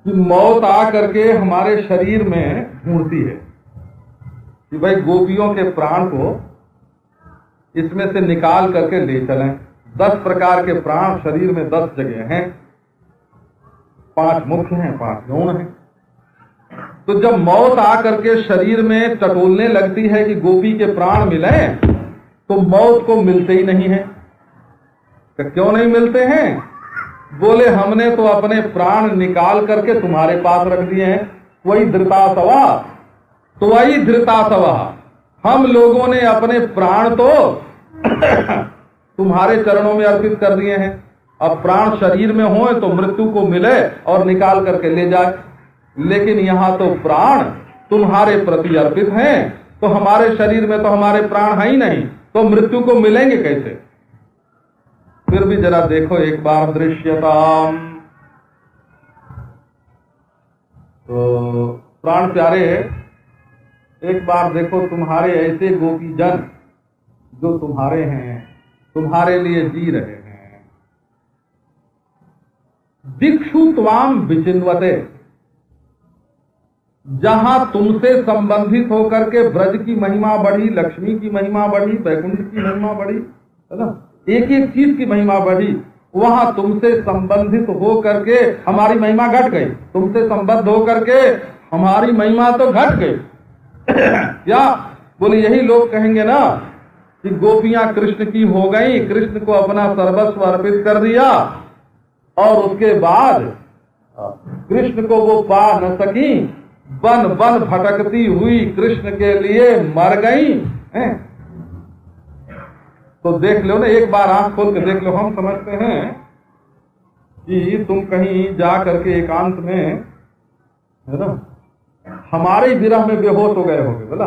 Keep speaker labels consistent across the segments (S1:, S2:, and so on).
S1: कि मौत आ करके हमारे शरीर में ढूंढती है कि भाई गोपियों के प्राण को इसमें से निकाल करके ले चलें। 10 प्रकार के प्राण शरीर में 10 जगह हैं, 5 मुख्य हैं, 5 गौण हैं। तो जब मौत आकर के शरीर में टटोलने लगती है कि गोपी के प्राण मिले, तो मौत को मिलते ही नहीं है। क्यों नहीं मिलते हैं? बोले हमने तो अपने प्राण निकाल करके तुम्हारे पास रख दिए हैं। वही धृतासवा, तो वही धृतासवा, हम लोगों ने अपने प्राण तो तुम्हारे चरणों में अर्पित कर दिए हैं। अब प्राण शरीर में हो तो मृत्यु को मिले और निकाल करके ले जाए, लेकिन यहां तो प्राण तुम्हारे प्रति अर्पित हैं, तो हमारे शरीर में तो हमारे प्राण है ही नहीं, तो मृत्यु को मिलेंगे कैसे? फिर भी जरा देखो एक बार दृश्यताम। तो प्राण प्यारे, एक बार देखो तुम्हारे ऐसे गोपी जन जो तुम्हारे हैं, तुम्हारे लिए जी रहे हैं। दिक्षु त्वाम विचिन्वते, जहां तुमसे संबंधित होकर के ब्रज की महिमा बढ़ी, लक्ष्मी की महिमा बढ़ी, वैकुंठ की महिमा बढ़ी, है ना, एक एक चीज की महिमा बढ़ी, वहां तुमसे संबंधित हो करके हमारी महिमा घट गई। तुमसे संबद्ध हो करके हमारी महिमा तो घट गई। क्या बोले? यही लोग कहेंगे ना कि गोपियां कृष्ण की हो गई, कृष्ण को अपना सर्वस्व अर्पित कर दिया और उसके बाद कृष्ण को वो पा न सकी, बन बन भटकती हुई कृष्ण के लिए मर गई हैं? तो देख लो ना, एक बार आंख खोल के देख लो। हम समझते हैं कि तुम कहीं जा करके एकांत में, है ना, हमारे विरह में बेहोश हो गए होगे बोला,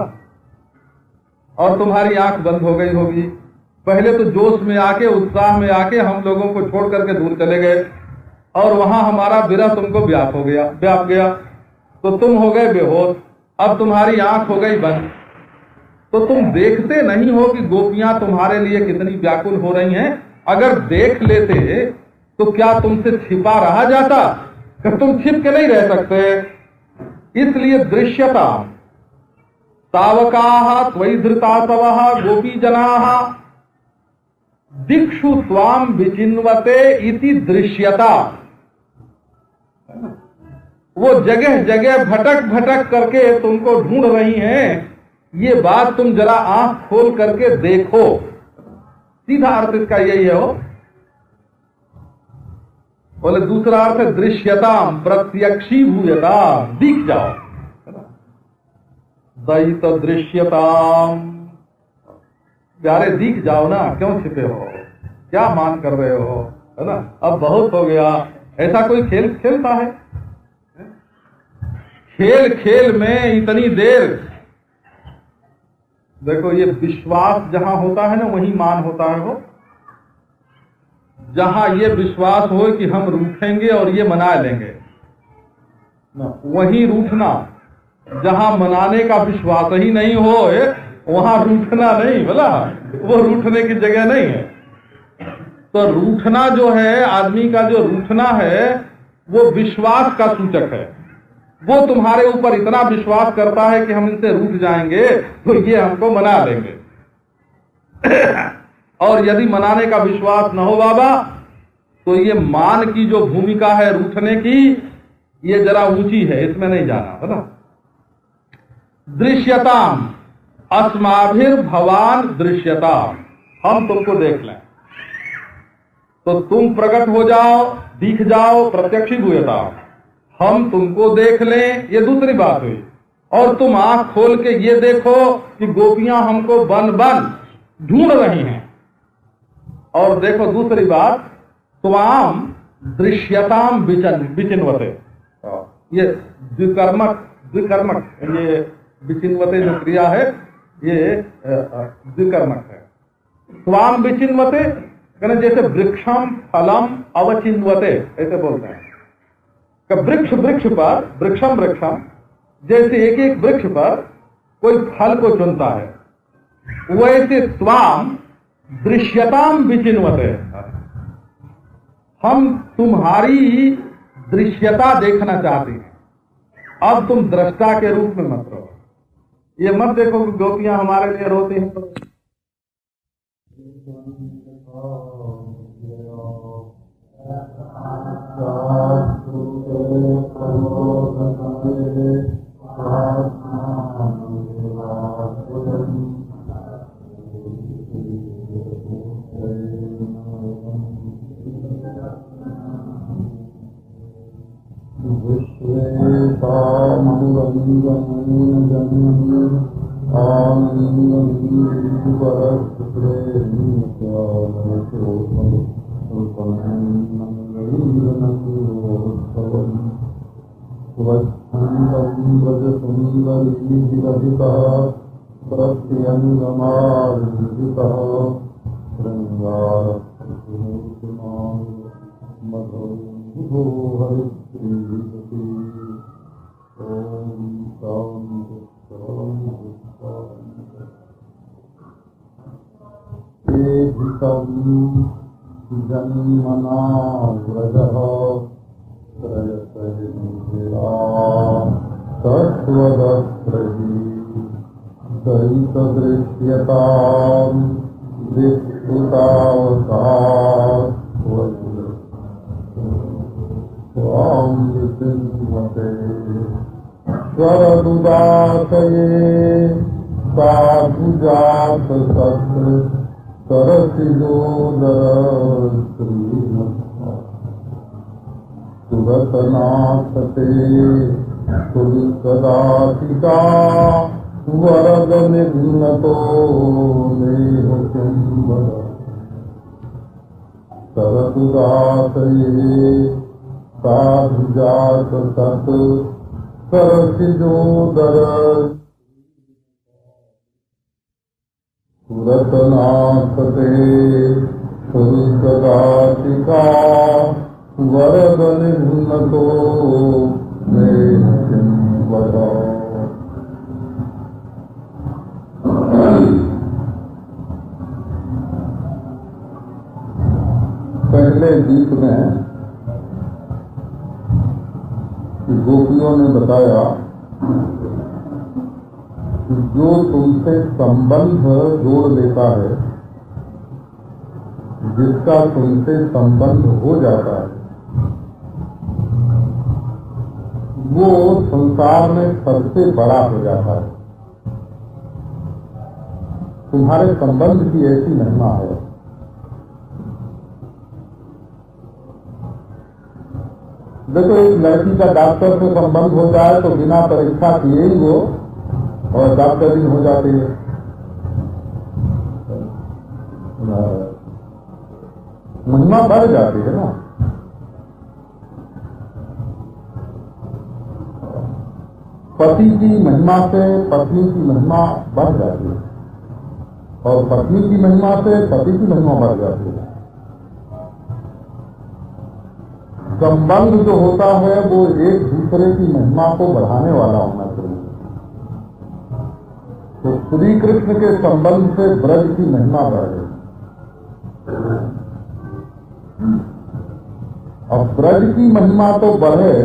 S1: और तुम्हारी आंख बंद हो गई होगी। पहले तो जोश में आके, उत्साह में आके हम लोगों को छोड़ करके दूर चले गए, और वहां हमारा विरह तुमको व्याप गया, तो तुम हो गए बेहोश। अब तुम्हारी आंख हो गई बंद, तो तुम देखते नहीं हो कि गोपियां तुम्हारे लिए कितनी व्याकुल हो रही हैं। अगर देख लेते तो क्या तुमसे छिपा रहा जाता? तुम छिप के नहीं रह सकते। इसलिए दृश्यता तावकाः त्वयि धृतासवः गोपी जनाः दिक्षु त्वाम विचिन्वते इति दृश्यता। वो जगह जगह भटक भटक करके तुमको ढूंढ रही हैं, ये बात तुम जरा आंख खोल करके देखो। सीधा अर्थ इसका यही है। हो बोले दूसरा अर्थ है दृश्यताम, प्रत्यक्षीभूयताम, दिख जाओ। दयित दृश्यताम, प्यारे दिख जाओ ना, क्यों छिपे हो? क्या मान कर रहे हो? है ना, अब बहुत हो गया। ऐसा कोई खेल खेलता है? खेल खेल में इतनी देर, देखो ये विश्वास जहां होता है ना वहीं मान होता है। हो जहां ये विश्वास हो कि हम रूठेंगे और ये मना लेंगे ना, वहीं रूठना। जहां मनाने का विश्वास ही नहीं हो वहां रूठना नहीं, बोला वो रूठने की जगह नहीं है। तो रूठना जो है, आदमी का जो रूठना है वो विश्वास का सूचक है। वो तुम्हारे ऊपर इतना विश्वास करता है कि हम इनसे रूठ जाएंगे तो ये हमको मना लेंगे। और यदि मनाने का विश्वास न हो बाबा, तो ये मान की जो भूमिका है रूठने की, ये जरा ऊंची है, इसमें नहीं जाना, है ना। दृश्यताम अस्माभिर भवान दृश्यताम, हम तुमको देख लें तो तुम प्रकट हो जाओ, दिख जाओ, प्रत्यक्षीभूयता, हम तुमको देख लें, ये दूसरी बात हुई। और तुम आंख खोल के ये देखो कि गोपियां हमको बन बन ढूंढ रही हैं। और देखो दूसरी बात, त्वाम दृश्यताम विचिन्वते, ये द्विकर्मक, ये विचिन्वते जो क्रिया है ये द्विकर्मक है। त्वाम विचिन्वते कहना जैसे वृक्षम फलम अवचिन्वते, ऐसे बोलते हैं। वृक्ष वृक्ष पर, वृक्षम वृक्षम, जैसे एक एक वृक्ष पर कोई फल को चुनता है, वैसे त्वाम दृश्यताम विचिन्वते, हम तुम्हारी दृश्यता देखना चाहते हैं। अब तुम दृष्टा के रूप में मत रहो। ये मत देखो कि गोपियां हमारे लिए रोती हैं तो जन्मना व्रजः तत्त्वदस्त्रही सहितदृश्यताम् विस्तुतावताम् विचिन्वते स्वरदुदासये साधुजात सत्र सरसिजोदर सुरतनाथते सुरकदातिका वरद निघ्नतो नेह किंबर सरदुदासये साधुजात सत सरसिजोदर सुरतनाथते सुरकदातिका वरद निघ्नतो नेह किंबर। पहले गीत में गोपियों ने बताया कि जो तुमसे संबंध जोड़ लेता है, जिसका तुमसे संबंध हो जाता है, वो संसार में सबसे बड़ा हो जाता है। तुम्हारे संबंध की ऐसी महिमा है। देखो, एक लड़की का डॉक्टर से संबंध हो जाए तो बिना परीक्षा किए ही वो और डॉक्टरी हो जाती है। महिमा बढ़ जाती है ना। पति की महिमा से पत्नी की महिमा बढ़ जाती है और पत्नी की महिमा से पति की महिमा बढ़ जाती है। संबंध जो होता है वो एक दूसरे की महिमा को बढ़ाने वाला होना चाहिए। तो श्री कृष्ण के संबंध से ब्रज की महिमा बढ़ गई। अब ब्रज की महिमा तो बढ़े,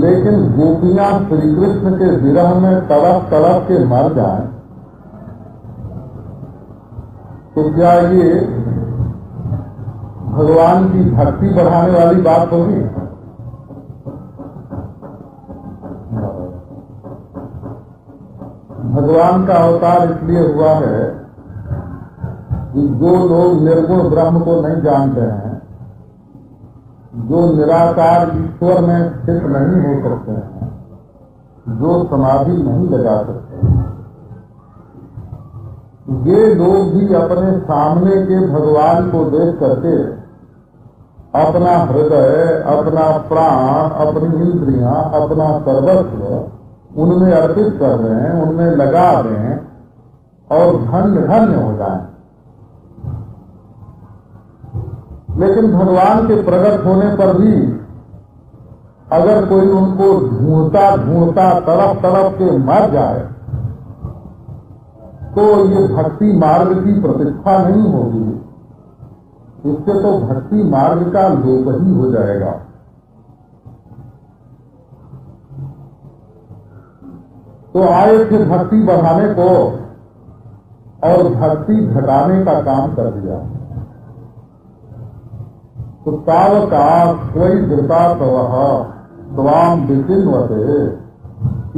S1: लेकिन गोपियां श्री कृष्ण के विरह में तड़प तड़प के मर जाएं, तो क्या ये भगवान की भक्ति बढ़ाने वाली बात होगी? भगवान का अवतार इसलिए हुआ है कि जो लोग निर्गुण ब्रह्म को नहीं जानते हैं, जो निराकार ईश्वर में स्थित नहीं हो सकते हैं, जो समाधि नहीं लगा सकते हैं, ये लोग भी अपने सामने के भगवान को देख करके अपना हृदय, अपना प्राण, अपनी इंद्रियां, अपना सर्वस्व उनमें अर्पित कर रहे हैं, उनमें लगा रहे हैं और धन्य धन्य हो जाएं। लेकिन भगवान के प्रकट होने पर भी अगर कोई उनको ढूंढता ढूंढता तड़प तड़प के मर जाए तो ये भक्ति मार्ग की प्रतिष्ठा नहीं होगी,
S2: इससे तो भक्ति मार्ग का लोप ही हो जाएगा। तो आए थे भक्ति बढ़ाने को और भक्ति घटाने का काम कर दिया। तो तावका कोई धृता तवह स्वाम विचिन्वते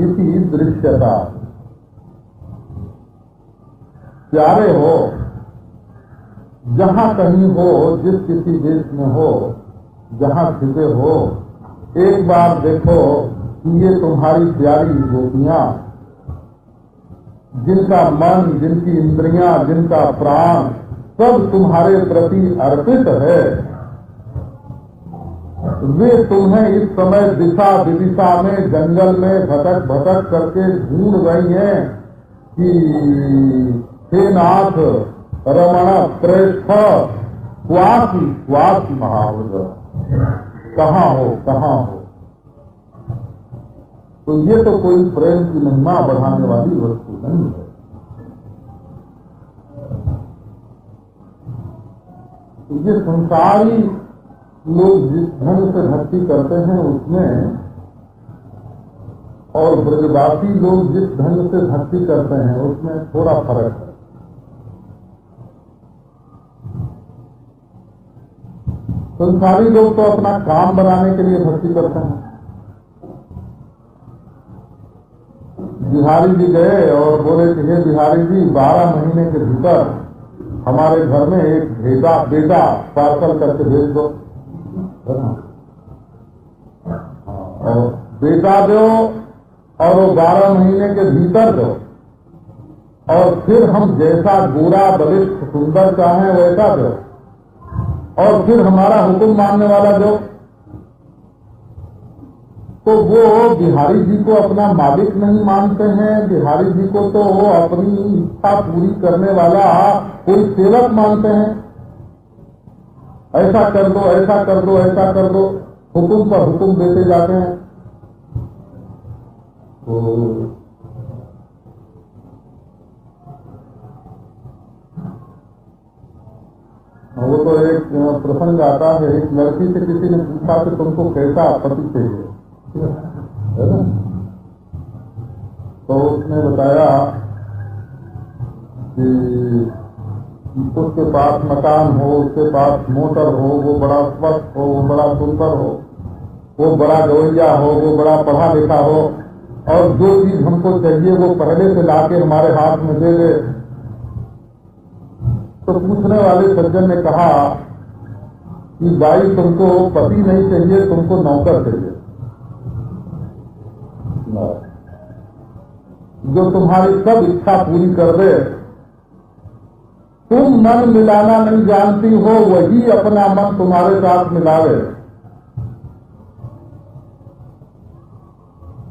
S2: इति दृश्यता। प्यारे हो, जहां कहीं हो, जिस किसी देश में हो, जहां छिपे हो, एक बार देखो कि ये तुम्हारी प्यारी गोपियां, जिनका मन, जिनकी इंद्रियां, जिनका प्राण सब तुम्हारे प्रति अर्पित है, वे तुम्हें इस समय दिशा विदिशा में जंगल में भटक भटक करके ढूंढ रही हैं कि हे नाथ रमण श्रेष्ठ स्वासी स्वासी महावृद, कहाँ हो कहाँ हो। तो ये तो कोई प्रेम की महिमा बढ़ाने वाली वस्तु नहीं है। तो ये संसारी लोग जिस ढंग से भक्ति करते हैं उसमें, और ब्रजवासी लोग जिस ढंग से भक्ति करते हैं उसमें थोड़ा फर्क है। संसारी लोग तो अपना काम बनाने के लिए भक्ति करते हैं। बिहारी जी गए और बोले कि हे बिहारी जी, 12 महीने के भीतर हमारे घर में एक बेटा पार्सल करके भेज दो। और बेटा दो और वो 12 महीने के भीतर दो, और फिर हम जैसा गोरा बलिष्ठ सुंदर चाहें वैसा दो, और फिर हमारा हुक्म मानने वाला दो। तो वो बिहारी जी को अपना मालिक नहीं मानते हैं। बिहारी जी को तो वो अपनी इच्छा पूरी करने वाला कोई सेवक मानते हैं। ऐसा कर दो, ऐसा कर दो, ऐसा कर दो, हुक्म पर हुक्म देते जाते हैं। तो वो तो एक प्रसंग आता है, एक लड़की से किसी ने पूछा कि तुमको कैसा पति चाहिए, है ना? तो उसने बताया कि उसके पास मकान हो, उसके पास मोटर हो, वो बड़ा स्वस्थ हो, वो बड़ा सुंदर हो, वो बड़ा गवैया हो, वो बड़ा पढ़ा लिखा हो, और जो चीज हमको चाहिए वो पहले से लाके हमारे हाथ में दे दे। तो पूछने वाले सज्जन ने कहा कि भाई तुमको पति नहीं चाहिए, तुमको नौकर चाहिए, जो तुम्हारी सब इच्छा पूरी कर दे। तुम मन मिलाना नहीं जानती हो, वही अपना मन तुम्हारे साथ मिलावे।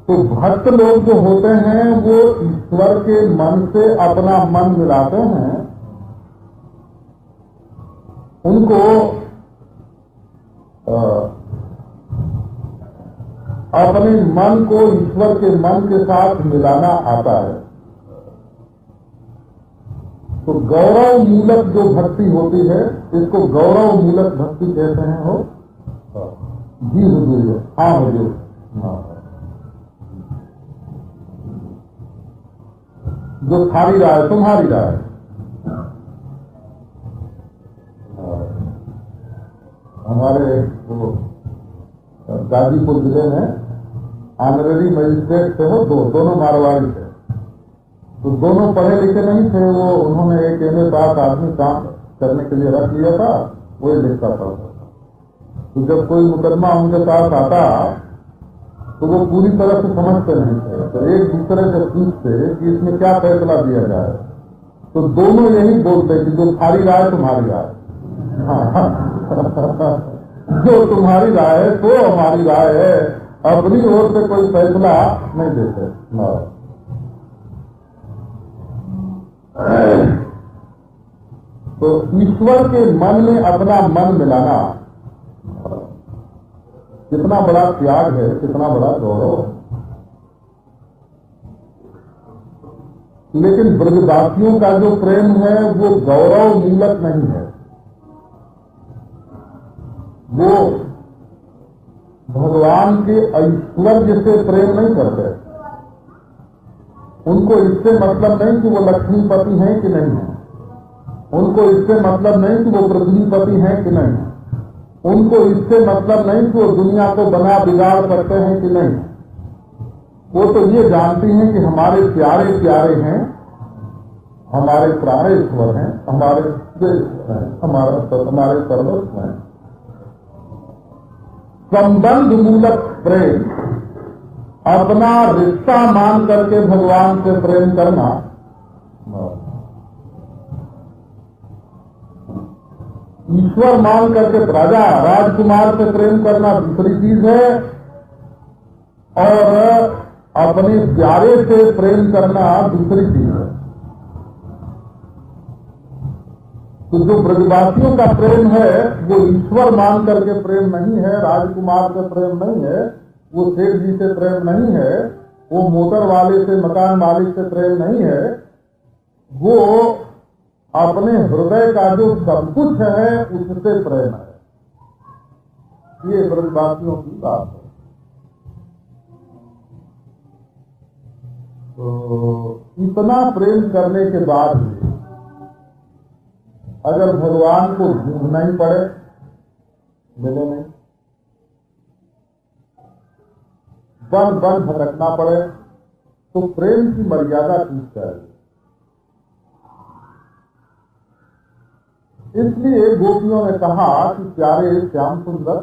S2: तो भक्त लोग जो होते हैं वो ईश्वर के मन से अपना मन मिलाते हैं। उनको अपने मन को ईश्वर के मन के साथ मिलाना आता है। तो गौरव मूलक जो भक्ति होती है, इसको गौरव मूलक भक्ति कहते हैं। हो जी हुजूर, हाँ हुजूर, हाँ। जो थारी राय तुम्हारी राय। हमारे गाजीपुर जिले में ऑनरेरी मजिस्ट्रेट थे, हो दोनों मारवाड़ी थे। तो दोनों पढ़े लिखे नहीं थे, वो उन्होंने एक एमए पास आदमी काम करने के लिए रख लिया था, वही लिखता था। तो जब कोई मुकदमा उनके पास आता तो वो पूरी तरह से समझते नहीं थे, तो एक दूसरे से पूछते कि इसमें क्या फैसला दिया जाए। तो दोनों यही बोलते कि जो थारी राय तुम्हारी राय, जो तुम्हारी राय है तो हमारी राय है, अपनी ओर से कोई फैसला नहीं देते। तो ईश्वर के मन में अपना मन मिलाना कितना बड़ा त्याग है, कितना बड़ा गौरव। लेकिन ब्रजवासियों का जो प्रेम है वो गौरव मूलक नहीं है, वो भगवान के ऐश्वर्य से प्रेम नहीं करते। उनको इससे मतलब नहीं कि वो लक्ष्मीपति हैं कि नहीं है, उनको इससे मतलब नहीं कि वो पृथ्वीपति हैं कि नहीं है, उनको इससे मतलब नहीं कि वो दुनिया को बना बिगाड़ सकते हैं कि नहीं। वो तो ये जानती हैं कि हमारे प्यारे प्यारे हैं, हमारे प्राणेश्वर हैं, हमारे हमारे सर्वस्व हैं। संबंध मूलक प्रेम, अपना रिश्ता मान करके भगवान से प्रेम करना, ईश्वर मान करके राजा राजकुमार से प्रेम करना दूसरी चीज है, और अपने प्यारे से प्रेम करना दूसरी चीज है। तो जो ब्रजवासियों का प्रेम है वो ईश्वर मान करके प्रेम नहीं है, राजकुमार से प्रेम नहीं है, वो सेठ जी से प्रेम नहीं है, वो मोटर वाले से, मकान मालिक से प्रेम नहीं है, वो अपने हृदय का जो सब कुछ है उससे प्रेम है। ये ब्रजवासियों की बात है। तो इतना प्रेम करने के बाद भी अगर भगवान को ढूंढना ही पड़े, मिले नहीं, बन बन भटकना पड़े, तो प्रेम की मर्यादा टूट जाएगी। इसलिए गोपियों ने कहा कि प्यारे श्याम सुंदर,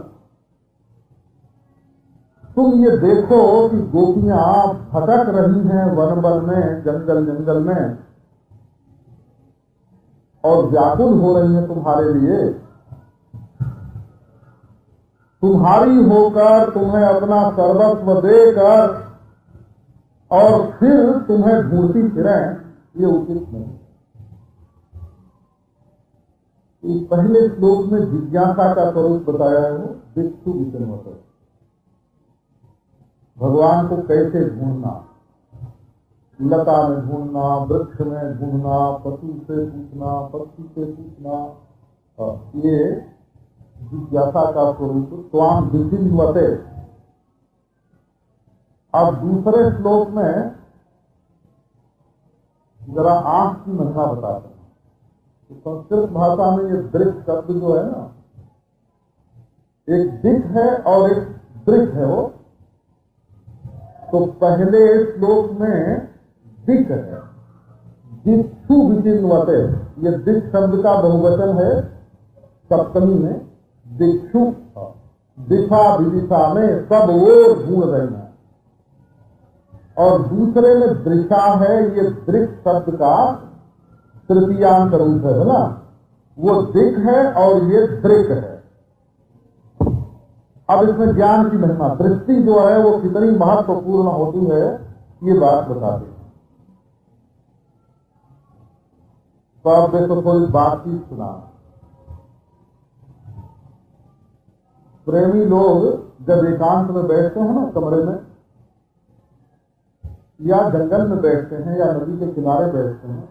S2: तुम ये देखो कि गोपियां भटक रही हैं वन वन में, जंगल जंगल में, और व्याकुल हो रही हैं तुम्हारे लिए। तुम्हारी होकर तुम्हें अपना सर्वस्व देकर और फिर तुम्हें ढूंढती फिरें, ये उचित नहीं। इस पहले श्लोक में जिज्ञासा का स्वरूप बताया है, दिक्षु विषम, भगवान को कैसे ढूंढना, लता में ढूंढना, वृक्ष में ढूंढना, पशु से पूछना, पक्षी से पूछना, ये जिज्ञासा का स्वरूप स्वाम विचिन्वते। अब दूसरे श्लोक में जरा आंख की महिमा बताते हैं। तो संस्कृत भाषा में ये दृक्ष शब्द जो है ना, एक दिख है और एक दृक्ष है। वो तो पहले श्लोक में दिख है, दिक्षु विचिन्वते, ये दिक्ष शब्द का बहुवचन है सप्तमी में। दिक्षु दिशा विदिशा में सब ओर ढूंढ रहे हैं। और दूसरे में दृशा है, ये दृक्ष शब्द का तृतीयांत रूप है ना, वो दिख है और ये दृक है। अब इसमें ज्ञान की महिमा, दृष्टि जो है वो कितनी महत्वपूर्ण होती है, ये बात बताते हैं। तो आप देखो, थोड़ी बातचीत सुना। प्रेमी लोग जब एकांत में बैठते हैं ना, कमरे में या जंगल में बैठते हैं या नदी के किनारे बैठते हैं,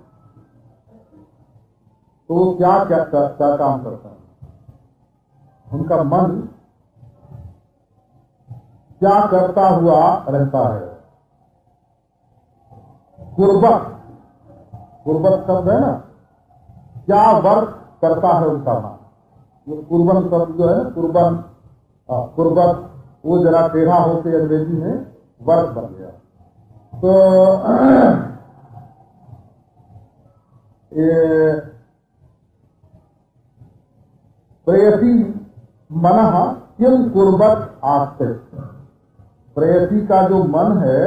S2: तो वो क्या क्या काम करते हैं? उनका मन क्या करता हुआ रहता है? कुर्बत, कुर्बत शब्द है ना, क्या वर्क करता है उनका मन। ये कुर्बन शब्द जो है ना, कुर्बन, कुर्बत, वो जरा टेढ़ा होकर अंग्रेजी में वर्क बन गया। तो ये प्रेयसी मनः किम कुर्बत आस्ते, प्रेयसी का जो मन है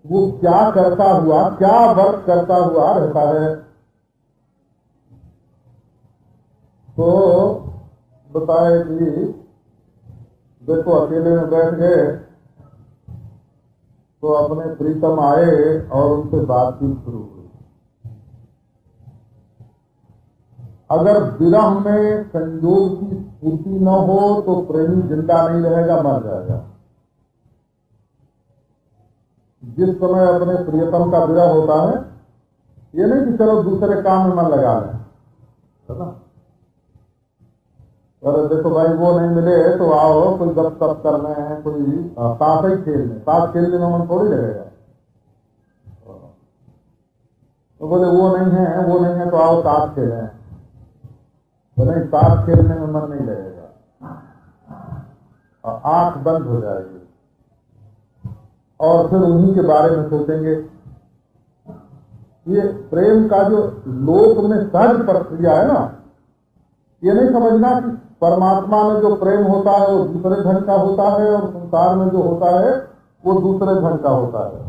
S2: वो क्या करता हुआ, क्या वर्क करता हुआ रहता है। तो बताए कि देखो, अकेले में बैठ गए तो अपने प्रीतम आए और उनसे बातचीत शुरू हुई। अगर विरह में संयोग की स्फूर्ति न हो तो प्रेमी जिंदा नहीं रहेगा, मर जाएगा। जिस समय अपने प्रियतम का विरह होता है, ये नहीं कि चलो दूसरे काम में मन लगा लें, है ना। अरे देखो भाई वो नहीं मिले तो आओ कोई गप सप करने हैं, कोई ताश ही खेलने, ताश खेलने में मन थोड़ी लगेगा। तो बोले वो नहीं है तो आओ ताश खेलें, तो नहीं ताश खेलने में मन नहीं लगेगा, आंख बंद हो जाएगी और फिर उन्हीं के बारे में सोचेंगे। ये प्रेम का जो लोक में सहज प्रक्रिया है ना, ये नहीं समझना कि परमात्मा में जो प्रेम होता है वो दूसरे ढंग का होता है और संसार में जो होता है वो दूसरे ढंग का होता है।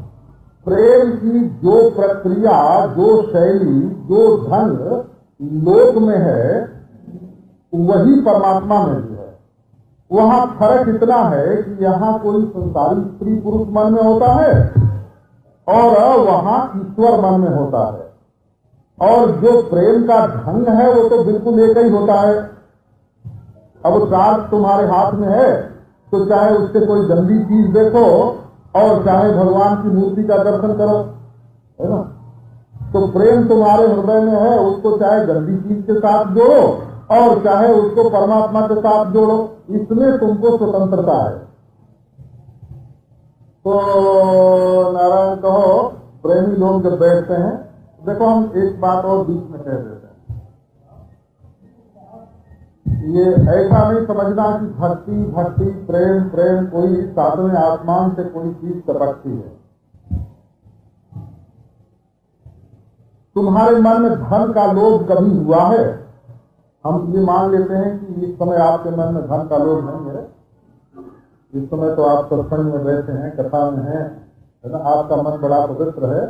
S2: प्रेम की जो प्रक्रिया, जो शैली, जो ढंग लोक में है वही परमात्मा में भी है। वहां फर्क इतना है कि यहाँ कोई संसारी स्त्री पुरुष मन में होता है और वहां ईश्वर मन में होता है, और जो प्रेम का ढंग है वो तो बिल्कुल एक ही होता है। अब चार्ज तुम्हारे हाथ में है तो चाहे उससे कोई गंदी चीज देखो और चाहे भगवान की मूर्ति का दर्शन करो, है ना। तो प्रेम तुम्हारे हृदय में है, उसको चाहे गंदी चीज के साथ जोड़ो और चाहे उसको परमात्मा के साथ जोड़ो, इसमें तुमको स्वतंत्रता है। तो नारायण कहो, प्रेमी लोग जब बैठते हैं, देखो हम एक बात और बीच में कह देते हैं, ये ऐसा नहीं समझना कि भक्ति भक्ति प्रेम प्रेम कोई सातवें आसमान से कोई चीज टपकती है। तुम्हारे मन में धन का लोभ कभी हुआ है? हम ये मान लेते हैं कि इस समय आपके मन में धन का लोभ नहीं है, इस समय तो आप सत्संग में बैठे हैं, कथा में हैं, है ना, आपका मन बड़ा पवित्र है,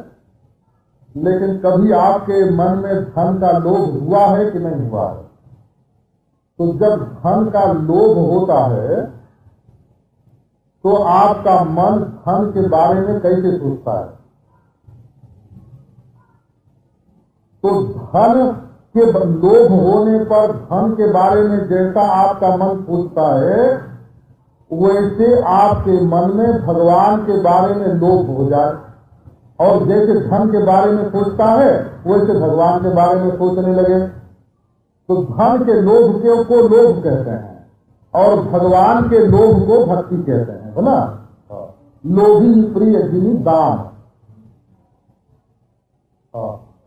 S2: लेकिन कभी आपके मन में धन का लोभ हुआ है कि नहीं हुआ है? तो जब धन का लोभ होता है तो आपका मन धन के बारे में कैसे सोचता है? तो धन के लोभ होने पर धन के बारे में जैसा आपका मन सोचता है वैसे आपके मन में भगवान के बारे में लोभ हो जाए, और जैसे धन के बारे में सोचता है वैसे भगवान के बारे में सोचने लगे। तो धन के लोभ को लोभ कहते हैं और भगवान के लोभ को भक्ति कहते हैं, है ना। लोभी प्रिय जिनी दाम।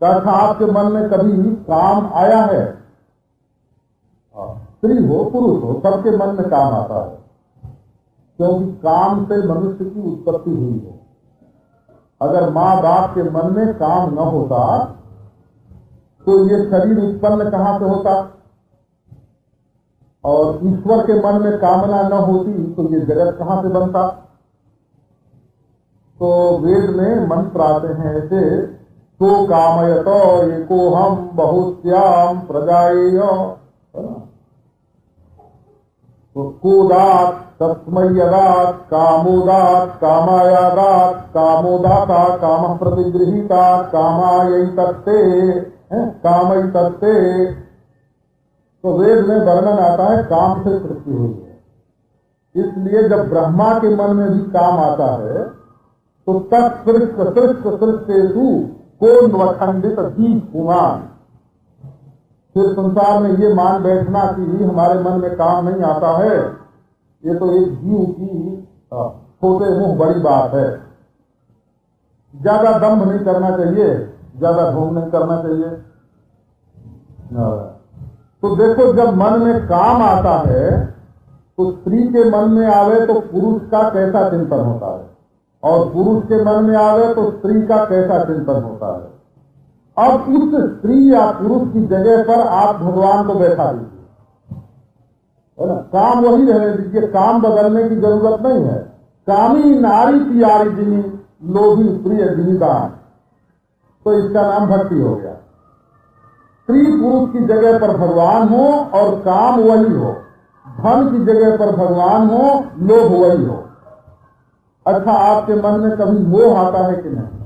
S2: क्या आपके मन में कभी काम आया है? स्त्री हो पुरुष हो सबके मन में काम आता है, क्योंकि काम से मनुष्य की उत्पत्ति हुई है। अगर माँ बाप के मन में काम न होता तो ये शरीर उत्पन्न कहां से होता, और ईश्वर के मन में कामना न होती तो ये जगत कहां से बनता। तो वेद में मंत्र आते हैं ऐसे, तो कामयतो एको हम बहुश्याम प्रजाएय, तो कोदात तस्मय्यदात कामोदात कामायादात कामोदाता काम प्रतिगृहीता कामायै तत्ते कामई तत्ते। तो वेद में वर्णन आता है काम से सृष्टि हुई है, इसलिए जब ब्रह्मा के मन में भी काम आता है तो तत्सृष्ट सृष्ट सृष्टेषु कोन्वखंडित दीप पुमान। फिर संसार में ये मान बैठना कि हमारे मन में काम नहीं आता है, ये तो एक जीव की छोटे मुंह बड़ी बात है। ज्यादा दम्भ नहीं करना चाहिए, ज्यादा ढोंग नहीं करना चाहिए। तो देखो जब मन में काम आता है तो स्त्री के मन में आवे तो पुरुष का कैसा चिंतन होता है, और पुरुष के मन में आवे तो स्त्री का कैसा चिंतन होता है। अब उस स्त्री या पुरुष की जगह पर आप भगवान को बैठा दीजिए, है ना। काम वही रहने दीजिए, काम बदलने की जरूरत नहीं है। कामी नारी प्यारी जिनी लोभी प्रिय जिनी दान, तो इसका नाम भक्ति हो गया। स्त्री पुरुष की जगह पर भगवान हो और काम वही हो, धन की जगह पर भगवान हो, लोभ वही हो। अच्छा, आपके मन में कभी मोह आता है कि नहीं?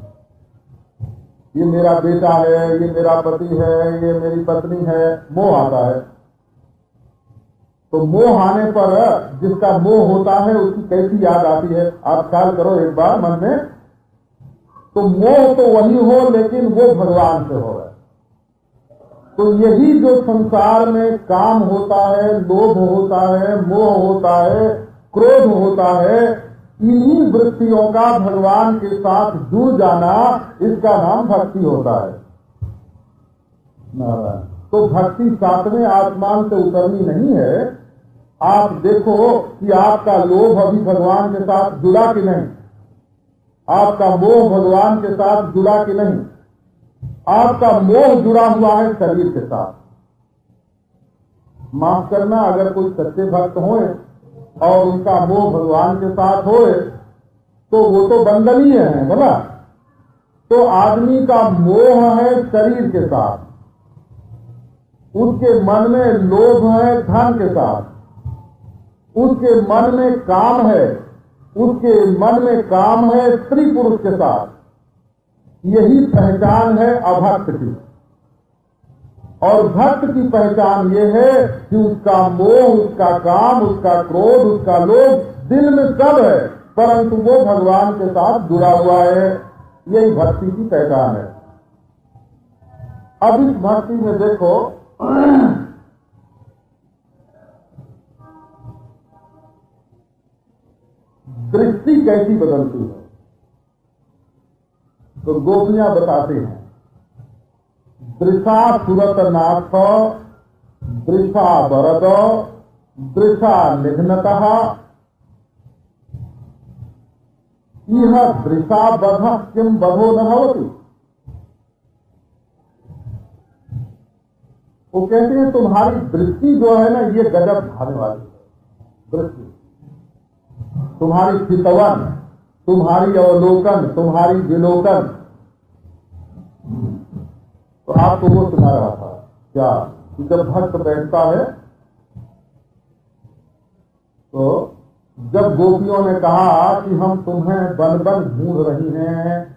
S2: ये मेरा बेटा है, ये मेरा पति है, ये मेरी पत्नी है, मोह आता है। तो मोह आने पर जिसका मोह होता है उसकी कैसी याद आती है, आप ख्याल करो एक बार मन में। तो मोह तो वही हो लेकिन वो भगवान से हो रहा है। तो यही जो संसार में काम होता है, लोभ होता है, मोह होता है, क्रोध होता है, इन्हीं वृत्तियों का भगवान के साथ जुड़ जाना, इसका नाम भक्ति होता है। तो भक्ति सातवें आसमान से उतरनी नहीं है। आप देखो कि आपका लोभ अभी भगवान के साथ जुड़ा कि नहीं, आपका मोह भगवान के साथ जुड़ा कि नहीं। आपका मोह जुड़ा हुआ है शरीर के साथ। माफ करना, अगर कोई सच्चे भक्त होए और उनका मोह भगवान के साथ होए तो वो तो बंदनीय है बोला। तो आदमी का मोह है शरीर के साथ, उसके मन में लोभ है धन के साथ, उसके मन में काम है, उसके मन में काम है स्त्री पुरुष के साथ। यही पहचान है अभक्त की। और भक्त की पहचान ये है कि उसका मोह, उसका काम, उसका क्रोध, उसका लोभ दिल में सब है, परंतु वो भगवान के साथ जुड़ा हुआ है। यही भक्ति की पहचान है। अब इस भक्ति में देखो दृष्टि कैसी बदलती है। तो गोपियां बताते हैं, दृशा सुरत नाथ, दृशा वरद, दृशा निघ्नतः, यह दृशा बध किम बधो न भवति। वो कहते हैं तुम्हारी दृष्टि जो है ना, ये गजब भाने वाली है। दृष्टि, तुम्हारी चितवन, तुम्हारी अवलोकन, तुम्हारी विलोकन। तो आपको वो सुना रहा था क्या कि जब भक्त बैठता है तो जब गोपियों ने कहा कि हम तुम्हें बन बन ढूंढ रही हैं,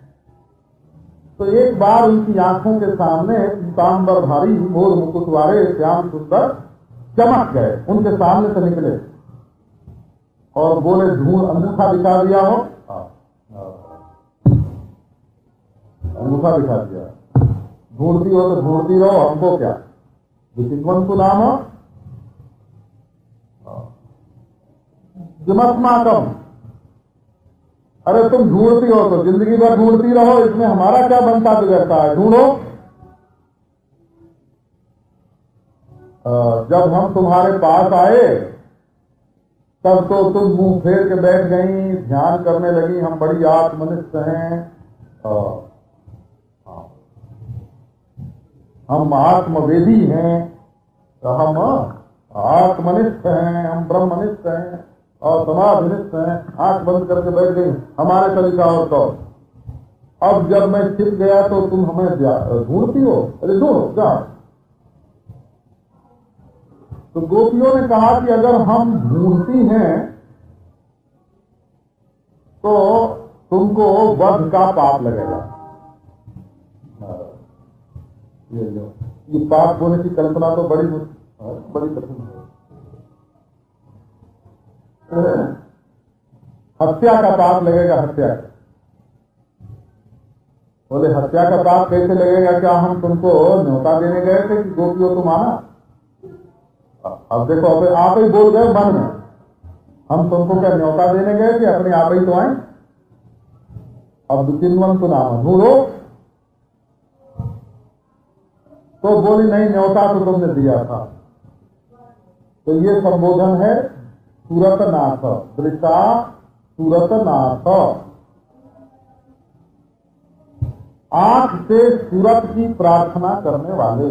S2: तो एक बार उनकी आंखों के सामने पीताम्बर भारी मोर मुकुट वाले श्याम सुंदर चमक गए, उनके सामने से निकले और बोले ढूंढ, अंगूठा दिखा दिया हो, अंगूठा दिखा दिया, ढूंढती हो तो ढूंढती रहो, हमको क्या, विचितवंतु नाम जिमस्माकम। अरे तुम ढूंढती हो तो जिंदगी भर ढूंढती रहो, इसमें हमारा क्या बनता बिगड़ता है, ढूंढो। जब हम तुम्हारे पास आए तब तो तुम मुंह फेर के बैठ गई, ध्यान करने लगी, हम बड़ी आत्मनिष्ठ हैं, हम आत्मवेदी हैं, हम आत्मनिष्ठ हैं, हम ब्रह्मनिष्ठ हैं और समाधिनिष्ठ हैं। आंख बंद करके बैठ गई, हमारे तरीका और तो। अब जब मैं छिप गया तो तुम हमें ढूंढती हो, अरे ढूंढो जाओ। तो गोपियों ने कहा कि अगर हम ढूंढती हैं तो तुमको वध का पाप लगेगा। ये पाप होने की कल्पना तो बड़ी कठिन है। हत्या का पाप लगेगा, हत्या का। बोले हत्या का पाप कैसे लगेगा, क्या हम तुमको न्योता देने गए थे कि गोपियों तुम आना। अब देखो, अब आप ही बोल गए मन में, हम तुमको क्या न्योता देने गए कि अपने आप ही तो आए। अब विचिन्वन तो नाम ढूंढो, तो बोली नहीं, न्योता तो तुमने दिया था। तो ये संबोधन है सूरतनाथ, दृशा सूरतनाथ। आंख से सूरत की प्रार्थना करने वाले।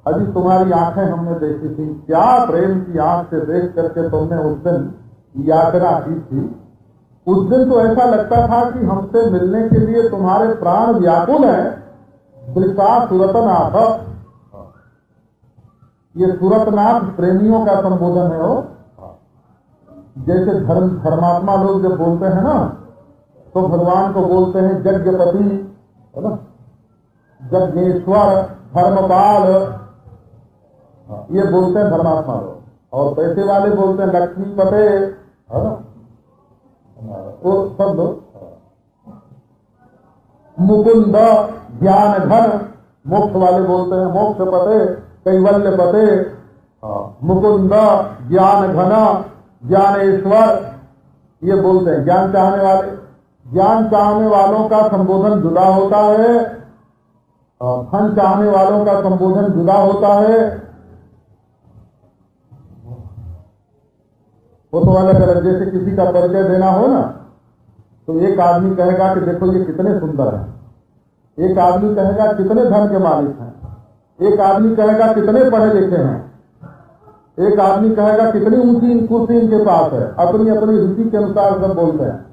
S2: अजी तुम्हारी आंखें हमने देखी थी, क्या प्रेम की आंख से देख करके तुमने उस दिन यात्रा की थी। उस दिन तो ऐसा लगता था कि हमसे मिलने के लिए तुम्हारे प्राण व्याकुल हैं। दृशा सूरतनाथ, ये सूरतनाथ प्रेमियों का संबोधन है। वो जैसे धर्मात्मा लोग जब बोलते हैं ना, तो भगवान को बोलते हैं यज्ञपति, है ना, यज्ञेश्वर, धर्मपाल, ये बोलते हैं धर्मात्मा लोग। और पैसे वाले बोलते हैं लक्ष्मीपते, है ना, वो सब लोग। मुकुंद, ज्ञान घन, मोक्ष वाले बोलते हैं मोक्ष पते, कैवल्य पते, मुकुंद, ज्ञान घन, ज्ञानेश्वर, ये बोलते हैं ज्ञान चाहने वाले। ज्ञान चाहने वालों का संबोधन जुदा होता है, धन चाहने वालों का संबोधन जुदा होता है। वो तो अलग अलग, जैसे किसी का परिचय देना हो ना, तो एक आदमी कहेगा कि देखो ये कितने सुंदर हैं, एक आदमी कहेगा कितने धन के मालिक हैं, एक आदमी कहेगा कितने पढ़े लिखे हैं, एक आदमी कहेगा कितनी ऊंची कुर्सी इनके पास है। अपनी अपनी रुचि के अनुसार सब बोलते हैं।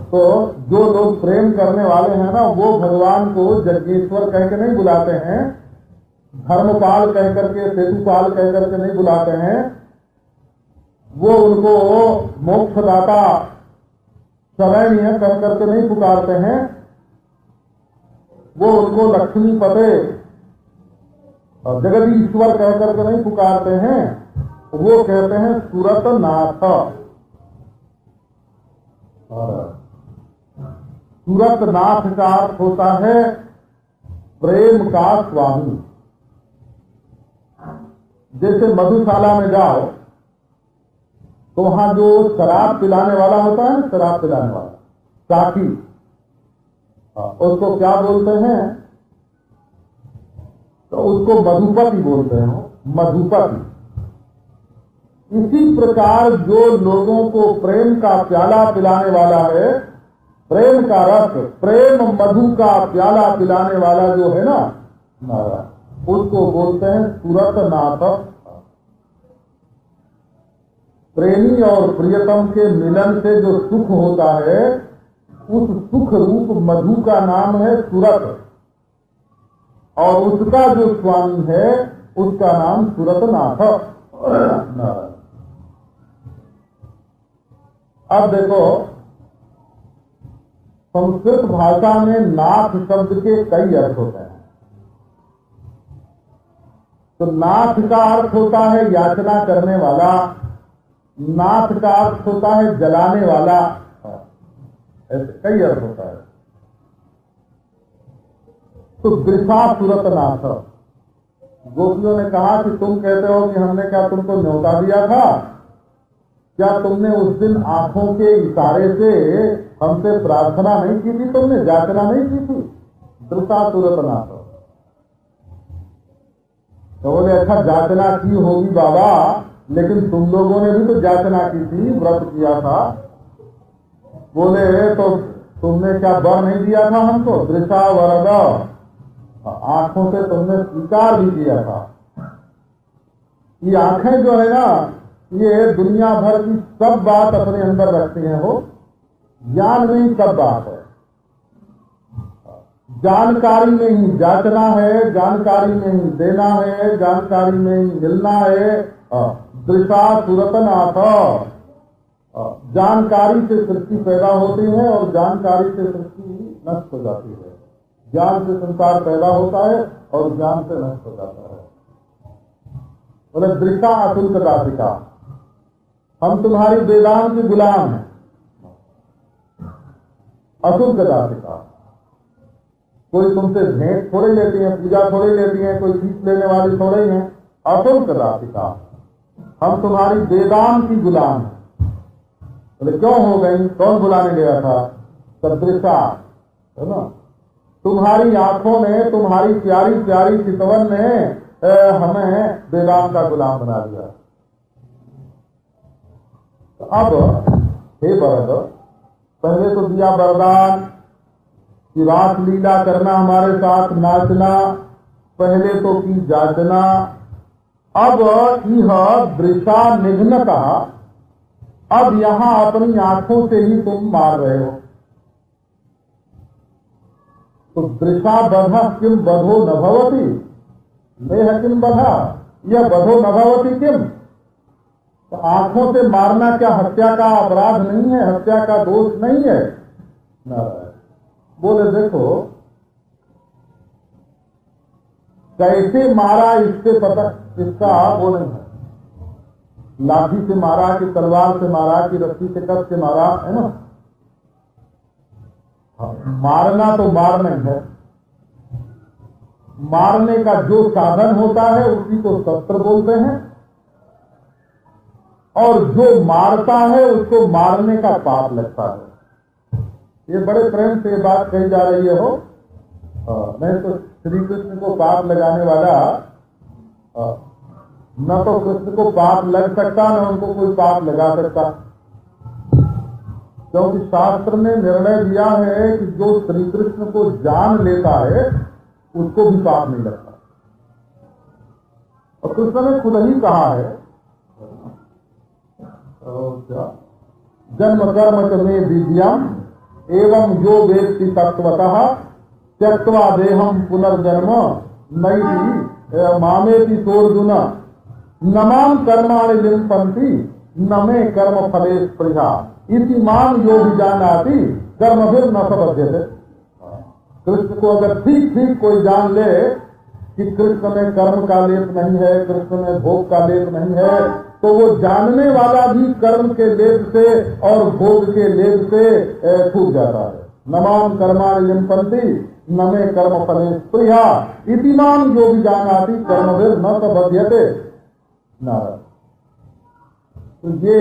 S2: तो जो लोग प्रेम करने वाले हैं ना, वो भगवान को जगदीश्वर कह के नहीं बुलाते हैं, धर्मपाल कह करके, सेतुपाल कह करके नहीं बुलाते हैं, वो उनको मोक्षदाता शरण्य कह करके नहीं पुकारते हैं, वो उनको लक्ष्मी पते और जगदीश्वर कह करके नहीं पुकारते हैं, वो कहते हैं सूरत नाथ। सूरत नाथ का अर्थ होता है प्रेम का स्वामी। जैसे मधुशाला में जाओ तो वहां जो शराब पिलाने वाला होता है ना, शराब पिलाने वाला साथी, उसको क्या बोलते हैं? तो उसको मधुपति बोलते हैं, मधुपति। इसी प्रकार जो लोगों को प्रेम का प्याला पिलाने वाला है, प्रेम का रस, प्रेम मधु का प्याला पिलाने वाला जो है ना, उसको बोलते हैं सूरत नाथ। प्रेमी और प्रियतम के मिलन से जो सुख होता है, उस सुख रूप मधु का नाम है सूरत, और उसका जो स्वामी है उसका नाम सूरतनाथ। अब देखो, संस्कृत भाषा में नाथ शब्द के कई अर्थ होते हैं। तो नाथ का अर्थ होता है याचना करने वाला, नाथ का अर्थ होता है जलाने वाला, ऐसे कई अर्थ होता है। तो वृषा सूरतनाथ, गोपियों ने कहा कि तुम कहते हो कि हमने क्या तुमको न्योता दिया था? क्या तुमने उस दिन आंखों के इशारे से हमसे प्रार्थना नहीं की थी? तुमने याचना नहीं की थी? वृषा सूरतनाथ। तो बोले अच्छा याचना की होगी बाबा, लेकिन तुम लोगों ने भी तो याचना की थी, व्रत किया था। बोले तो तुमने क्या वर नहीं दिया था हमको? दृशा वरद, आंखों से तुमने स्वीकार भी किया था। ये आंखें जो है ना, ये दुनिया भर की सब बात अपने अंदर रखती हैं। हो ज्ञान में ही सब बात है, जानकारी में ही जांचना है, जानकारी में ही देना है, जानकारी में ही मिलना है। दृशा सूरतनाथ, जानकारी से सृष्टि पैदा होती है और जानकारी से सृष्टि नष्ट हो जाती है। ज्ञान से संसार पैदा होता है और ज्ञान से नष्ट हो जाता है। बोले दृशा अतुल्य दासिका, हम तुम्हारी वेदांत की गुलाम हैं। अतुल्य दासिका, कोई तुमसे भेंट थोड़े लेती है, पूजा थोड़े लेती है, कोई फीस लेने वाली थोड़े हैं। अतुल्य दासिका, हम तुम्हारी वेदांत की गुलाम हैं। बोले क्यों हो गई? कौन बुलाने गया था? सदृशा, है ना, तुम्हारी आंखों ने, तुम्हारी प्यारी प्यारी चितवन ने हमें वेदांत का गुलाम बना दिया। तो अब हे वरद, पहले तो दिया वरदान कि रास लीला करना, हमारे साथ नाचना, पहले तो की जाचना। अब यह दृशा निघ्न कहा, अब यहां अपनी आंखों से ही तुम मार रहे हो। तो दृशा बधा किम बधो न भवति, देह किम बधा, यह बधो न भवति किम। तो आंखों से मारना क्या हत्या का अपराध नहीं है? हत्या का दोष नहीं है? बोले देखो कैसे मारा इससे पता, इसका वो नहीं है। लाठी से मारा कि तलवार से मारा कि रस्सी से कस के मारा, है ना। मारना तो मार नहीं है, मारने का जो साधन होता है उसी को शस्त्र बोलते हैं, और जो मारता है उसको मारने का पाप लगता है। ये बड़े प्रेम से बात कही जा रही है हो। नहीं तो श्री कृष्ण को पाप लगाने वाला न तो कृष्ण को पाप लग सकता न उनको कोई पाप लगा सकता, क्योंकि शास्त्र ने निर्णय दिया है कि जो श्री कृष्ण को जान लेता है उसको भी पाप नहीं लगता। और कृष्ण ने खुद ही कहा है, जन्म कर्म च मे विद्यम एवं जो वेत्ति तत्वतः त्यक्त्वा देहम पुनर्जन्म नैति मामेति सोऽर्जुन न मां कर्माणि लिम्पन्ति न मे कर्म फले स्पृहा इति मां यो विजानाति कर्मभिर् न स बध्यते। कृष्ण को अगर ठीक ठीक कोई जान ले कि कृष्ण में कर्म का लेप नहीं है, कृष्ण में भोग का लेप नहीं है, तो वो जानने वाला भी कर्म के लेप से और भोग के लेप से छूट जाता है। नमाम कर्माणि लिम्पन्ति न मे कर्म फले स्पृहा इति मां यो विजानाति कर्मभिर् न स बध्यते। नारायण। तो ये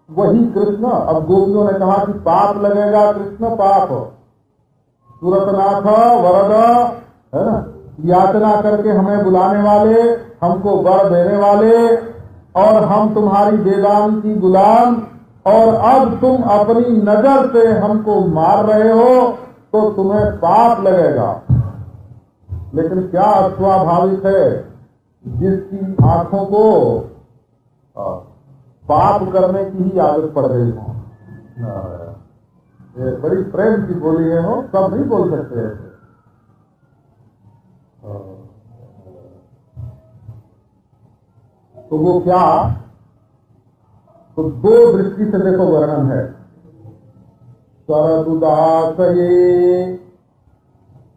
S2: वही कृष्ण, अब गोपियों ने कहा कि पाप लगेगा कृष्ण, पाप सूरतनाथ वरद, है ना, याचना करके हमें बुलाने वाले, हमको वर देने वाले, और हम तुम्हारी वेदांत की गुलाम, और अब तुम अपनी नजर से हमको मार रहे हो तो तुम्हें पाप लगेगा। लेकिन क्या अस्वाभाविक है जिसकी आंखों को पाप करने की ही आदत पड़ गई हो। ये बड़ी प्रेम की बोली है हो, सब नहीं बोल सकते ऐसे। तो वो क्या, तो दो दृष्टि से देखो वर्णन है। सरदुदासये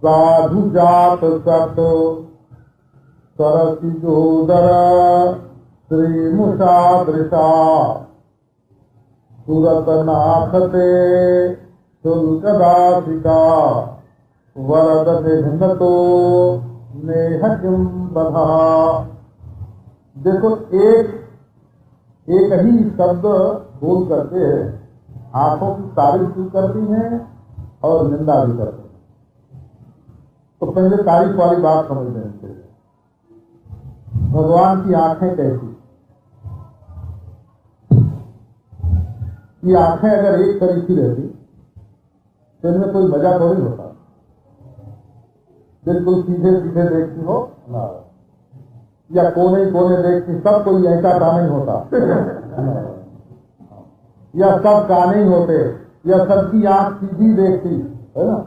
S2: साधु जात सत सरसिजोदर श्रीमुषादृशा सुरतनाथते शुल्कदासिका वरद निघ्नतो नेह किं बधा। देखो एक ही शब्द बोल करके आंखों की तारीफ भी करती हैं और निंदा भी करती हैं। तो पहले तारीफ वाली बात समझ लेनी चाहिए। भगवान की आंखें कैसी, ये आंखें अगर एक तरीकी रहती तो इनमें कोई मजा थोड़ी होता। बिल्कुल सीधे सीधे देखती हो ना, या कोने कोने देखती, सब कोई ऐसा का नहीं होता या सब काने ही होते, या सबकी आंख सीधी देखती है ना,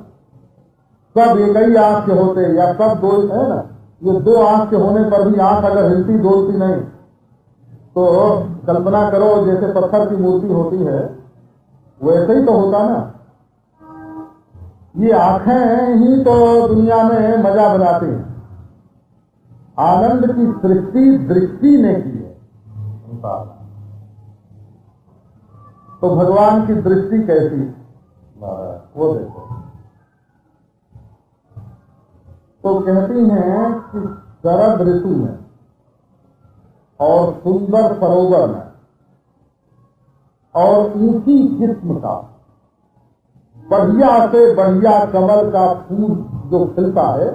S2: सब एक ही आंख के होते, या सब दो, है ना, ये दो आंख के होने पर भी आंख अगर हिलती डोलती नहीं, तो कल्पना करो जैसे पत्थर की मूर्ति होती है वैसे ही तो होता ना। ये आंखें ही तो दुनिया में मजा बनाती हैं। आनंद की सृष्टि दृष्टि ने की है। तो भगवान की दृष्टि कैसी, वो देखो। तो कहती हैं कि शरद ऋतु में और सुंदर सरोवर में और ऊंची किस्म का बढ़िया से बढ़िया कमल का फूल जो खिलता है,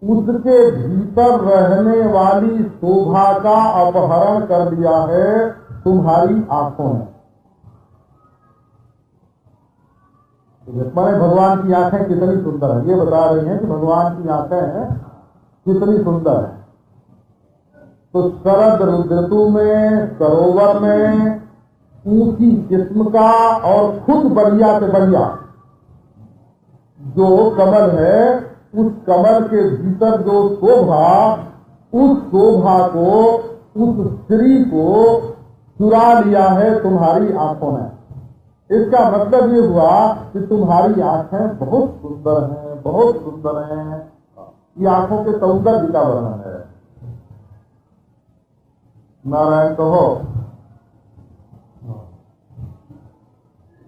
S2: उसके भीतर रहने वाली शोभा का अपहरण कर दिया है तुम्हारी आंखों ने। मैंने भगवान की आंखें कितनी सुंदर है, ये बता रही हैं कि भगवान की आंखें कितनी सुंदर है। तो शरद ऋतु में सरोवर में ऊंची किस्म का और खुद बढ़िया से बढ़िया जो कमल है, उस कमल के भीतर जो शोभा, उस शोभा को, उस स्त्री को चुरा लिया है तुम्हारी आंखों ने। इसका मतलब ये हुआ कि तुम्हारी आंखें बहुत सुंदर हैं, बहुत सुंदर हैं। ये आंखों के सौंदर्य का वर्णन है। नारायण कहो।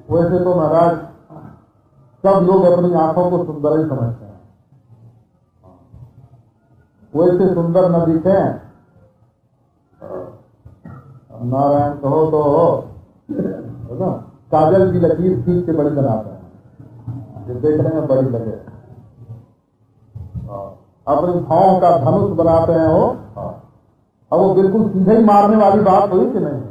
S2: वैसे तो महाराज सब लोग अपनी आंखों को सुंदर ही समझते हैं। वैसे सुंदर न दिखे, नारायण कहो तो है ना, काजल की लकीर खींच के बड़ी बनाते हैं, जो देखने में बड़ी लगे। अपने भाव का धनुष बनाते हैं वो, अब वो बिल्कुल सीधे ही मारने वाली बात हुई कि नहीं?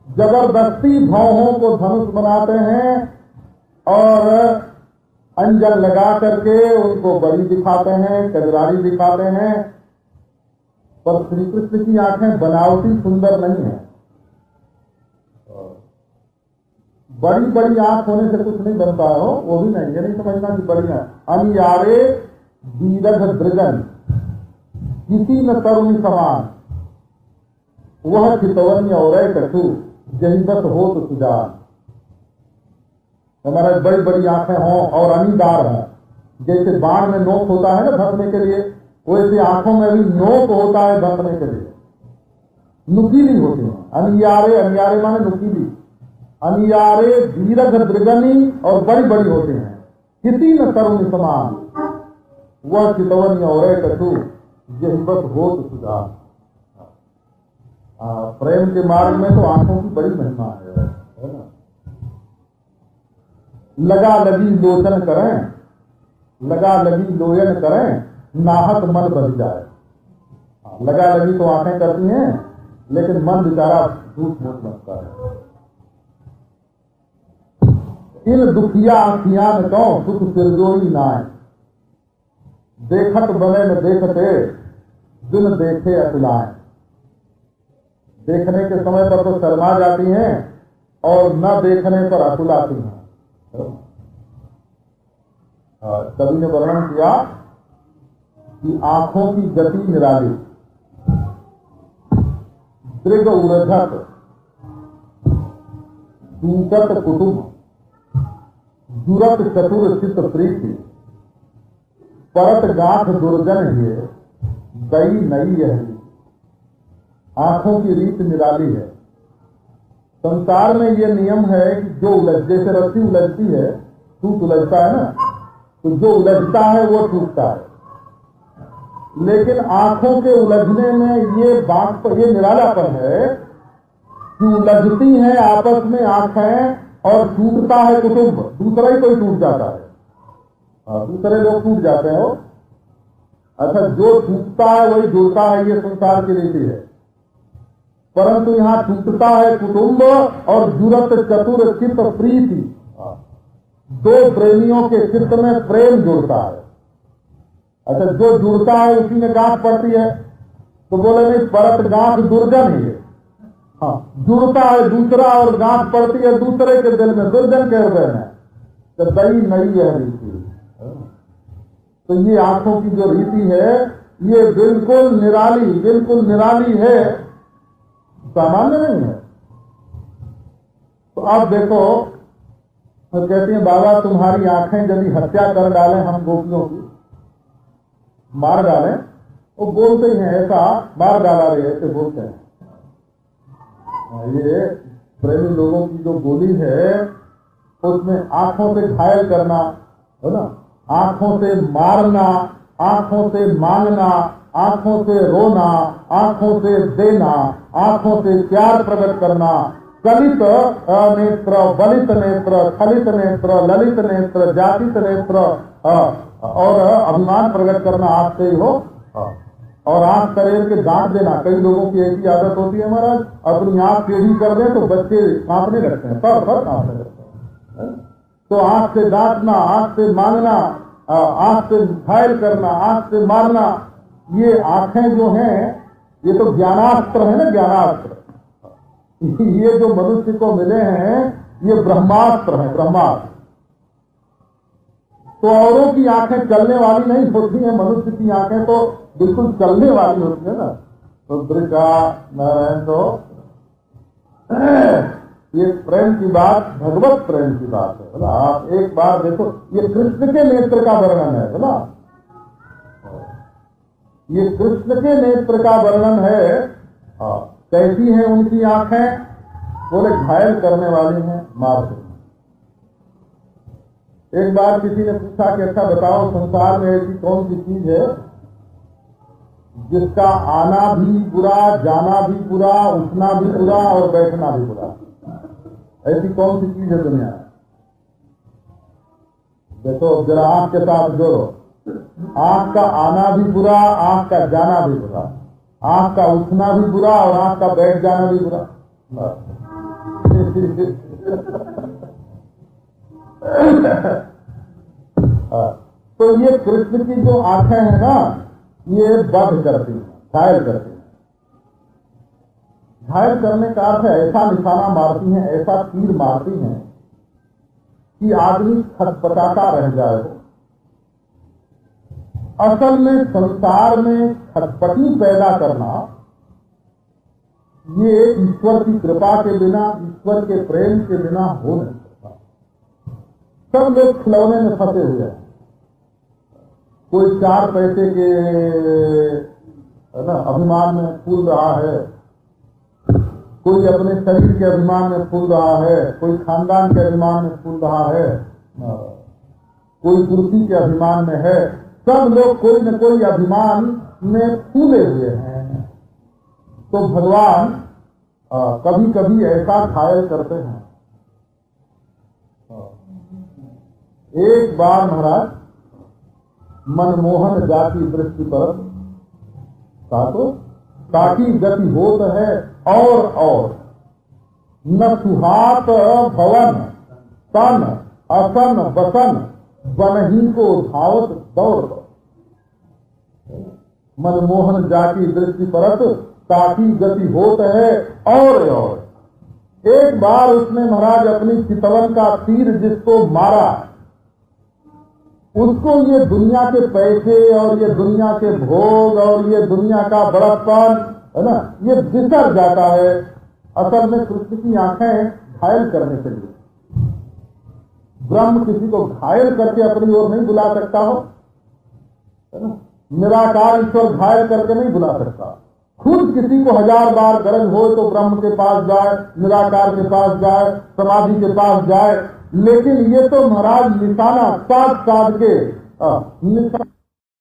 S2: जबरदस्ती भावों को धनुष बनाते हैं और अंजन लगा करके उनको बड़ी दिखाते हैं, कजरारी दिखाते हैं। पर श्री कृष्ण की आंखें बनावटी सुंदर नहीं है। बड़ी बड़ी आंख होने से कुछ नहीं बनता हो, वो भी नहीं, ये नहीं समझना कि बड़ी है। अनियारे दीर्घ दृगन किसी न तरुणी समान, वह चितवन्य और कटु यही बस हो तो सुजान। हमारे बड़ी बड़ी आंखें हों और अनिदार है, जैसे बाण में नोक होता है ना धंसने के लिए, वैसे आंखों में भी नोक होता है धंसने के लिए, नुकीली होती है। अनियारे, अनियारे माने नुकीली, अनियारे दीर्घ दृगनी और बड़ी बड़ी होते हैं, किसी न तरुणी समान, वह चितवन्य और कटु यही बस हो तो सुजान। प्रेम के मार्ग में तो आंखों की बड़ी महिमा है ना। लगा लगी लोचन करें, लगा लगी लोयन करें, नाहक मन बच जाए। लगा लगी तो आंखें करती हैं, लेकिन मन बेचारा झूठ मूठ लगता है। इन दुखिया आंखियां न कहो सुख सिरजोई नाय, देखत बने न देखते बिन देखे अकुलाएं। देखने के समय पर तो शर्मा जाती हैं और न देखने पर अकुलाती हैं। कवि ने वर्णन किया कि आंखों की गति निराली, दृढ़ उर्धत दूतत कुटुंब, जुरत चतुर चित्त प्रीति, परत गांठ दुर्जन ये दई नई है। आंखों की रीत निराली है। संसार में ये नियम है कि जो उलझ, जैसे रस्सी उलझती है, टूट उलझता है ना, तो जो उलझता है वो टूटता है। लेकिन आंखों के उलझने में ये बात, ये निरालापन है कि उलझती हैं आपस में आंखें और टूटता है कुटुंब, दूसरा ही कोई टूट जाता है। दूसरे लोग टूट जाते हो। अच्छा, जो टूटता है वही जुड़ता है, ये संसार की रीति है। परंतु यहाँ टूटता है कुटुंब और जुरत चतुर चित्त प्रीति, दो प्रेमियों के चित्त में प्रेम जुड़ता है। अच्छा, जो जुड़ता है उसी में गांठ पड़ती है, तो बोले नहीं परत गांठ दुर्जन ही है। हाँ, जुड़ता है दूसरा और गांठ पड़ती है दूसरे के दिल में, दुर्जन के हृदय में, तो दई नई है रीति। तो ये आंखों की जो रीति है ये बिल्कुल निराली है, सामान्य नहीं है। तो आप देखो, तो कहती हैं बाबा तुम्हारी आंखें यदि हत्या कर डालें हम गोपियों की, मार डालें, वो बोलते हैं ऐसा, मार डाला रे, ऐसे बोलते हैं। ये प्रेमी लोगों की जो बोली है उसमें आंखों से घायल करना है ना, आंखों से मारना, आंखों से मांगना, आंखों से रोना, आंखों से देना, आंखों से प्यार प्रकट करना, कलित नेत्र, बलित नेत्र, खलित नेत्र, ललित नेत्र, जातित नेत्र, और अभिमान प्रकट करना आंख से ही हो। और आंख करेर के दांत देना, कई लोगों की ऐसी आदत होती है महाराज, अपनी आंख टेढ़ी कर दें तो बच्चे कांपने लगते हैं, पर कांपने लगते हैं। तो आंख से डांटना, आंख से मांगना, आंख से घायल करना, आंख से मारना, ये आंखें जो हैं ये तो ज्ञानास्त्र है ना, ज्ञानास्त्र। ये जो मनुष्य को मिले हैं ये ब्रह्मास्त्र है, ब्रह्मास्त्र। तो औरों की आंखें चलने वाली नहीं होती हैं, मनुष्य की आंखें तो बिल्कुल चलने वाली होती है ना। तो दृढ़ा नारायण, तो ये प्रेम की बात भगवत प्रेम की बात है बोला। आप एक बार देखो, ये कृष्ण के नेत्र का वर्णन है बोला, ये कृष्ण के नेत्र का वर्णन है। कैसी हैं उनकी आंखें? बोले घायल करने वाली हैं, मारते हैं। एक बार किसी ने पूछा कि अच्छा बताओ, संसार में ऐसी कौन सी चीज है जिसका आना भी बुरा, जाना भी बुरा, उठना भी बुरा और बैठना भी बुरा? ऐसी कौन सी चीज है दुनिया में? देखो जरा आंख के साथ जोड़ो, आंख का आना भी बुरा, आंख का जाना भी बुरा, आंख का उठना भी बुरा और आंख का बैठ जाना भी बुरा। तो ये कृष्ण की जो आंखें हैं ना, ये बध करती हैं, घायल करती हैं। घायल करने का अर्थ है ऐसा निशाना मारती हैं, ऐसा तीर मारती हैं कि आदमी खटपटाता रह जाए। असल में संसार में खटपटी पैदा करना ये ईश्वर की कृपा के बिना, ईश्वर के प्रेम के बिना हो नहीं सकता। सब लोग खिलौने में फंसे हुए हैं। कोई 4 पैसे के अभिमान में फूल रहा है, कोई अपने शरीर के अभिमान में फूल रहा है, कोई खानदान के अभिमान में फूल रहा है, कोई कुर्सी के अभिमान में है। सब लोग कोई न कोई अभिमान में फूले हुए हैं। तो भगवान कभी कभी ऐसा घायल करते हैं। एक बार महाराज मनमोहन जाति दृष्टि पर ताकि गति होत है और न सुहात भवन तन असन बसन बनही को धावत दौड़। मनमोहन जाति दृष्टि परत ताकि गति होत है और एक बार उसने महाराज अपनी चितवन का तीर जिसको मारा, उसको ये दुनिया के पैसे और ये दुनिया के भोग और ये दुनिया का बड़प्पन है ना, ये बिसर जाता है। असल में कृष्ण की आंखें घायल करने के लिए। ब्रह्म किसी को घायल करके अपनी ओर नहीं बुला सकता हो, है ना? निराकार ईश्वर घायल करके नहीं बुला सकता। खुद किसी को 1000 बार गरज हो तो ब्रह्म के पास जाए, निराकार के पास जाए, समाधि के पास जाए। लेकिन ये तो महाराज निशाना साध के